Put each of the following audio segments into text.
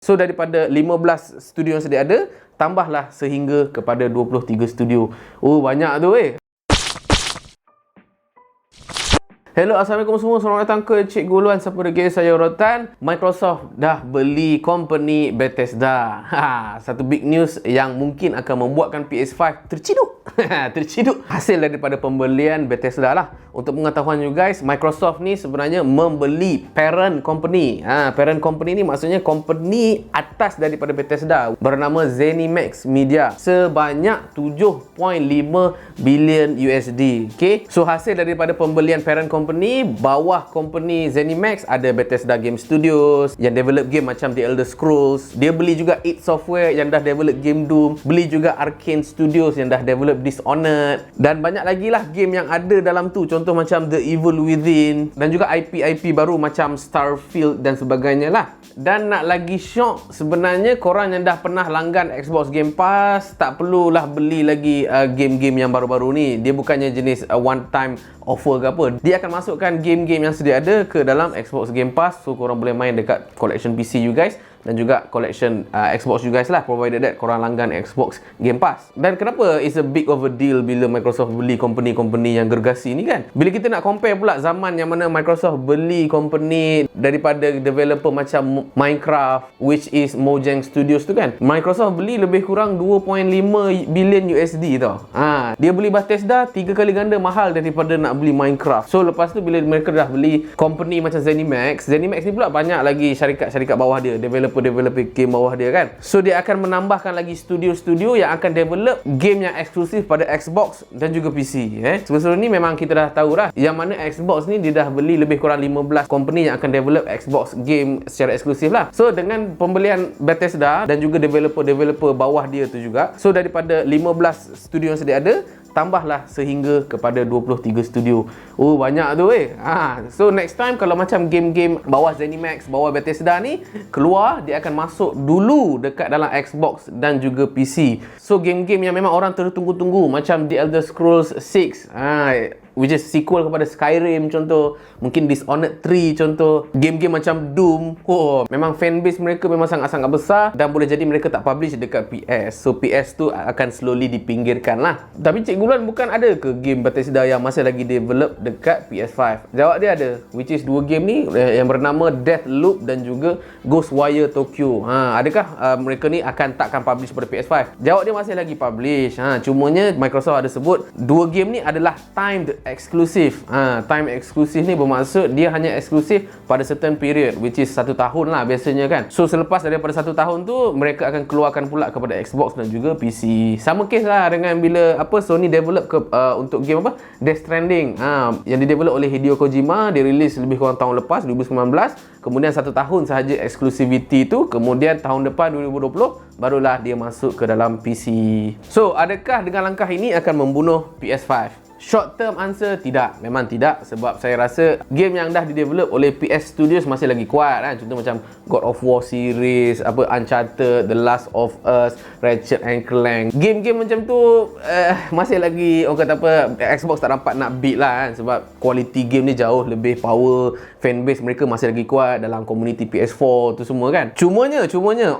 So daripada 15 studio yang sedia ada, tambahlah sehingga kepada 23 studio. Oh, banyak tu Hello, Assalamualaikum semua. Selamat datang ke Cikgu Ulwan. Siapa lagi? Saya Rotan. Microsoft dah beli company Bethesda. Satu big news yang mungkin akan membuatkan PS5 terciduk. Terciduk. Hasil daripada pembelian Bethesda lah. Untuk pengetahuan you guys, Microsoft ni sebenarnya membeli parent company. Parent company ni maksudnya company atas daripada Bethesda bernama ZeniMax Media sebanyak 7.5 bilion USD. Okay? So hasil daripada pembelian parent company, bawah company ZeniMax ada Bethesda Game Studios yang develop game macam The Elder Scrolls. Dia beli juga id Software yang dah develop game Doom. Beli juga Akan Studios yang dah develop Dishonored. Dan banyak lagi lah game yang ada dalam tu. Contoh macam The Evil Within. Dan juga IP-IP baru macam Starfield dan sebagainya lah. Dan nak lagi syok, sebenarnya korang yang dah pernah langgan Xbox Game Pass tak perlulah beli lagi game-game yang baru-baru ni. Dia bukannya jenis one time offer ke apa. Dia akan masukkan game-game yang sedia ada ke dalam Xbox Game Pass. So korang boleh main dekat collection PC you guys dan juga collection Xbox you guys lah, provided that korang langgan Xbox Game Pass. Dan kenapa it's a big of a deal bila Microsoft beli company-company yang gergasi ni kan? Bila kita nak compare pula zaman yang mana Microsoft beli company daripada developer macam Minecraft, which is Mojang Studios tu kan, Microsoft beli lebih kurang 2.5 bilion USD tau. Dia beli Bethesda 3 kali ganda mahal daripada nak beli Minecraft. So lepas tu bila mereka dah beli company macam ZeniMax ni pula banyak lagi syarikat-syarikat bawah dia, developer game bawah dia kan. So dia akan menambahkan lagi studio-studio yang akan develop game yang eksklusif pada Xbox dan juga PC. Sebelum ni memang kita dah tahu dah yang mana Xbox ni dia dah beli lebih kurang 15 company yang akan develop Xbox game secara eksklusif lah. So dengan pembelian Bethesda dan juga developer-developer bawah dia tu juga, so daripada 15 studio yang sedia ada, tambahlah sehingga kepada 23 studio. Oh, banyak tu So next time kalau macam game-game bawah ZeniMax, bawah Bethesda ni keluar, dia akan masuk dulu dekat dalam Xbox dan juga PC. So game-game yang memang orang tertunggu-tunggu macam The Elder Scrolls 6, which is sequel kepada Skyrim contoh, mungkin Dishonored 3 contoh, game-game macam Doom, memang fanbase mereka memang sangat-sangat besar dan boleh jadi mereka tak publish dekat PS. So PS tu akan slowly dipinggirkan lah. Tapi Cikgu Ulwan bukan ada ke game Bethesda yang masih lagi develop dekat PS5? Jawab dia ada, which is dua game ni yang bernama Deathloop dan juga Ghostwire Tokyo. Adakah mereka ni takkan publish pada PS5? Jawab dia masih lagi publish. Cumanya Microsoft ada sebut dua game ni adalah timed eksklusif. Time eksklusif ni bermaksud dia hanya eksklusif pada certain period, which is 1 tahun lah biasanya kan. So selepas daripada 1 tahun tu, mereka akan keluarkan pula kepada Xbox dan juga PC. Sama case lah dengan bila Sony develop untuk game Death Stranding, yang didevelop oleh Hideo Kojima. Dia release lebih kurang tahun lepas 2019, kemudian 1 tahun sahaja exclusivity tu, kemudian tahun depan 2020 barulah dia masuk ke dalam PC. So adakah dengan langkah ini akan membunuh PS5? Short term answer, tidak. Memang tidak. Sebab saya rasa game yang dah didevelop oleh PS Studios masih lagi kuat kan. Contoh macam God of War series, Uncharted, The Last of Us, Ratchet and Clank. Game-game macam tu masih lagi orang kata Xbox tak dapat nak beat lah kan. Sebab quality game ni jauh lebih power. Fanbase mereka masih lagi kuat dalam community PS4 tu semua kan. Cumanya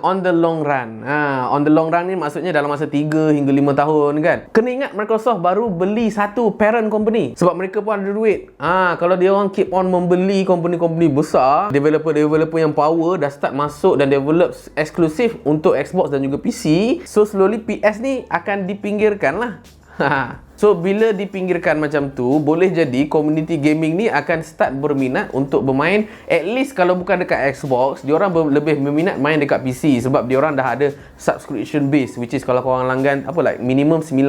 on the long run. On the long run ni maksudnya dalam masa 3 hingga 5 tahun kan. Kena ingat Microsoft baru beli satu parent company sebab mereka pun ada duit. Kalau dia orang keep on membeli company-company besar, developer-developer yang power dah start masuk dan develop eksklusif untuk Xbox dan juga PC, so slowly PS ni akan dipinggirkan lah. So bila dipinggirkan macam tu, boleh jadi community gaming ni akan start berminat untuk bermain, at least kalau bukan dekat Xbox, diorang lebih berminat main dekat PC sebab diorang dah ada subscription base, which is kalau korang langgan minimum $9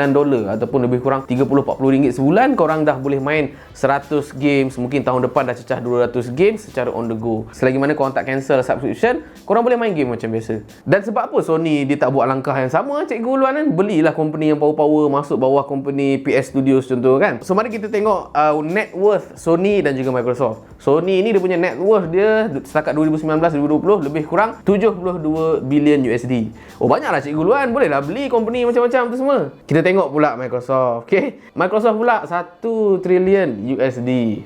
ataupun lebih kurang 30-40 ringgit sebulan, korang dah boleh main 100 games, mungkin tahun depan dah cecah 200 games secara on the go. Selagi mana korang tak cancel subscription, korang boleh main game macam biasa. Dan sebab apa Sony dia tak buat langkah yang sama Cikgu Ulwan kan? Belilah company yang power-power masuk bawah company PS Studios contoh kan. So mari kita tengok net worth Sony dan juga Microsoft. Sony ni dia punya net worth dia setakat 2019-2020 lebih kurang 72 bilion USD. Oh banyaklah Cikgu Ulwan, bolehlah beli company macam-macam tu semua. Kita tengok pula Microsoft. Okay, Microsoft pula 1 trilion USD.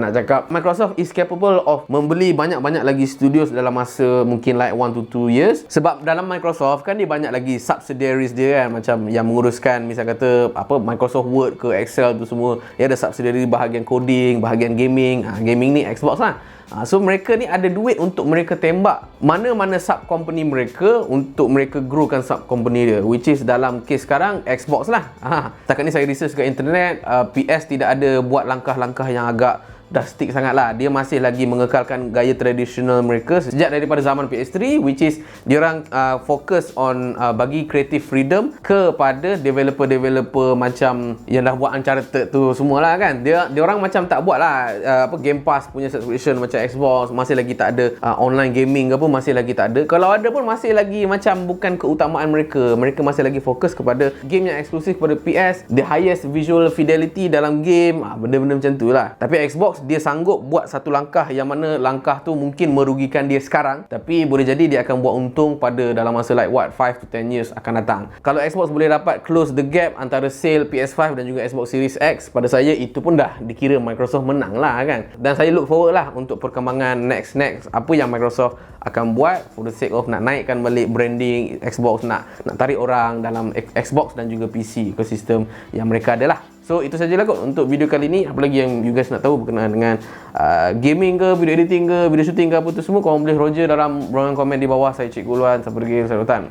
Nak cakap Microsoft is capable of membeli banyak-banyak lagi studios dalam masa mungkin like 1 to 2 years. Sebab dalam Microsoft kan dia banyak lagi subsidiaries dia kan, macam yang menguruskan misal kata apa Microsoft Word ke Excel tu semua. Dia ada subsidiary bahagian coding, bahagian gaming. Gaming ni Xbox lah. So mereka ni ada duit untuk mereka tembak mana-mana sub company mereka untuk mereka growkan sub company dia, which is dalam case sekarang Xbox lah. Setakat ni saya research kat internet, PS tidak ada buat langkah-langkah yang agak drastik sangat lah. Dia masih lagi mengekalkan gaya tradisional mereka sejak daripada zaman PS3, which is diorang fokus on bagi creative freedom kepada developer-developer macam yang dah buat Uncharted tu semualah kan. Diorang macam tak buat lah apa Game Pass punya subscription macam Xbox, masih lagi tak ada online gaming ke apa, masih lagi tak ada. Kalau ada pun masih lagi macam bukan keutamaan mereka. Mereka masih lagi fokus kepada game yang eksklusif kepada PS, the highest visual fidelity dalam game, benda-benda macam tu lah. Tapi Xbox dia sanggup buat satu langkah yang mana langkah tu mungkin merugikan dia sekarang, tapi boleh jadi dia akan buat untung pada dalam masa like 5 to 10 years akan datang. Kalau Xbox boleh dapat close the gap antara sale PS5 dan juga Xbox Series X, pada saya itu pun dah dikira Microsoft menang lah kan. Dan saya look forward lah untuk perkembangan next apa yang Microsoft akan buat for the sake of nak naikkan balik branding Xbox, nak tarik orang dalam Xbox dan juga PC ekosistem yang mereka ada lah. So itu sajalah kot untuk video kali ni. Apa lagi yang you guys nak tahu berkenaan dengan gaming ke, video editing ke, video shooting ke apa tu semua, korang boleh roger dalam ruangan komen di bawah. Saya Cikgu Ulwan, sampai lagi, saya Ulwan.